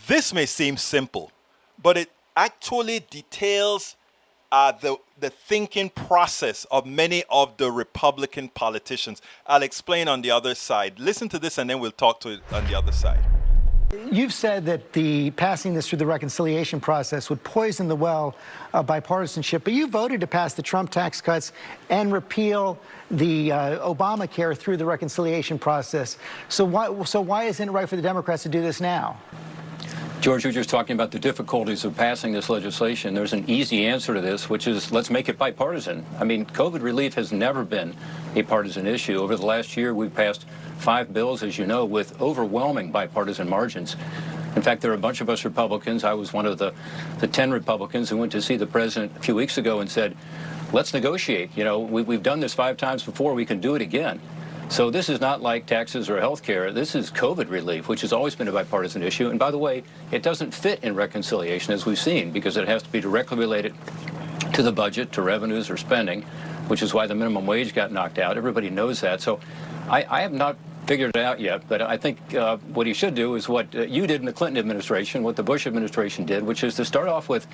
This may seem simple, but it actually details the thinking process of many of the Republican politicians. I'll explain on the other side. Listen to this and then we'll talk to it on the other side. You've said that passing this through the reconciliation process would poison the well of bipartisanship, but you voted to pass the Trump tax cuts and repeal the Obamacare through the reconciliation process. So why isn't it right for the Democrats to do this now? George, you're just talking about the difficulties of passing this legislation. There's an easy answer to this, which is let's make it bipartisan. I mean, COVID relief has never been a partisan issue. Over the last year, we've passed 5 bills, as you know, with overwhelming bipartisan margins. In fact, there are a bunch of us Republicans. I was one of the 10 Republicans who went to see the president a few weeks ago and said, let's negotiate. You know, we've done this 5 times before. We can do it again. So this is not like taxes or health care. This is COVID relief, which has always been a bipartisan issue. And by the way, it doesn't fit in reconciliation, as we've seen, because it has to be directly related to the budget, to revenues or spending, which is why the minimum wage got knocked out. Everybody knows that. So I have not figured it out yet, but I think what he should do is what you did in the Clinton administration, what the Bush administration did, which is to start off with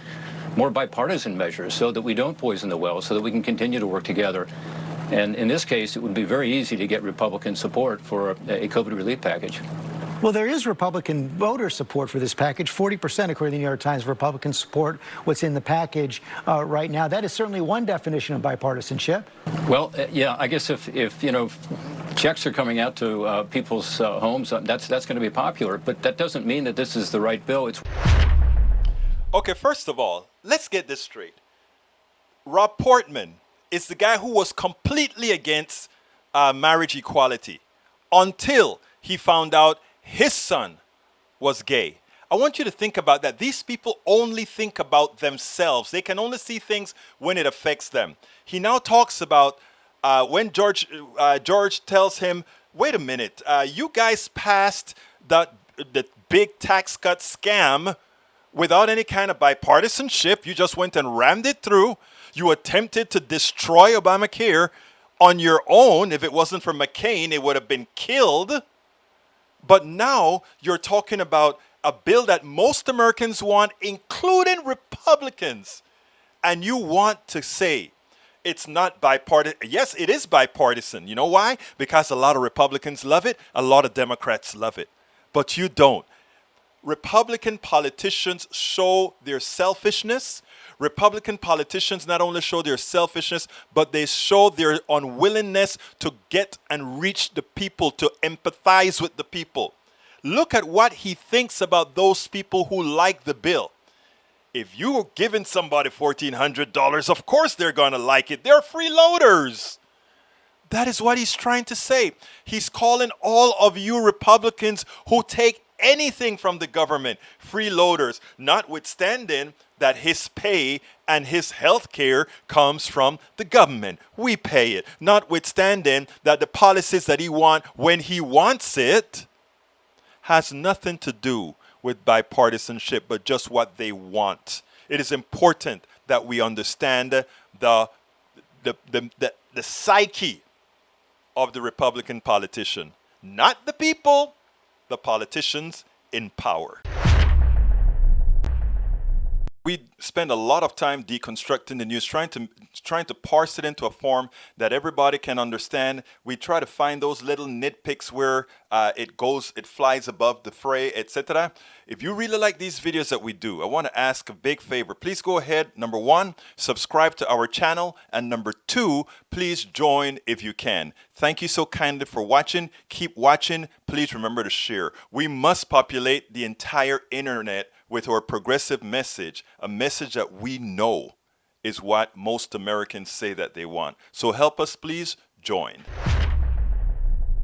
more bipartisan measures so that we don't poison the well, so that we can continue to work together. And in this case, it would be very easy to get Republican support for a COVID relief package. Well, there is Republican voter support for this package. 40%, according to the New York Times, Republicans support what's in the package right now. That is certainly one definition of bipartisanship. Well, yeah, I guess if you know, checks are coming out to people's homes, that's going to be popular. But that doesn't mean that this is the right bill. Okay, first of all, let's get this straight. Rob Portman is the guy who was completely against marriage equality until he found out his son was gay. I want you to think about that. These people only think about themselves. They can only see things when it affects them. He now talks about when George tells him, wait a minute, you guys passed the big tax cut scam without any kind of bipartisanship. You just went and rammed it through. You attempted to destroy Obamacare on your own. If it wasn't for McCain, it would have been killed. But now you're talking about a bill that most Americans want, including Republicans. And you want to say it's not bipartisan. Yes, it is bipartisan. You know why? Because a lot of Republicans love it. A lot of Democrats love it. But you don't. Republican politicians show their selfishness. Republican politicians not only show their selfishness, but they show their unwillingness to get and reach the people, to empathize with the people. Look at what he thinks about those people who like the bill. If you're giving somebody $1,400, of course they're going to like it. They're freeloaders. That is what he's trying to say. He's calling all of you Republicans who take anything from the government freeloaders, notwithstanding that his pay and his health care comes from the government. We pay it. Notwithstanding that the policies that he wants when he wants it has nothing to do with bipartisanship, but just what they want. It is important that we understand the psyche of the Republican politician, not the people, the politicians in power. We spend a lot of time deconstructing the news, trying to parse it into a form that everybody can understand. We try to find those little nitpicks where it flies above the fray, etc. If you really like these videos that we do, I want to ask a big favor. Please go ahead. Number 1, subscribe to our channel. And number 2, please join if you can. Thank you so kindly for watching. Keep watching. Please remember to share. We must populate the entire internet with our progressive message, a message that we know is what most Americans say that they want. So help us, please join.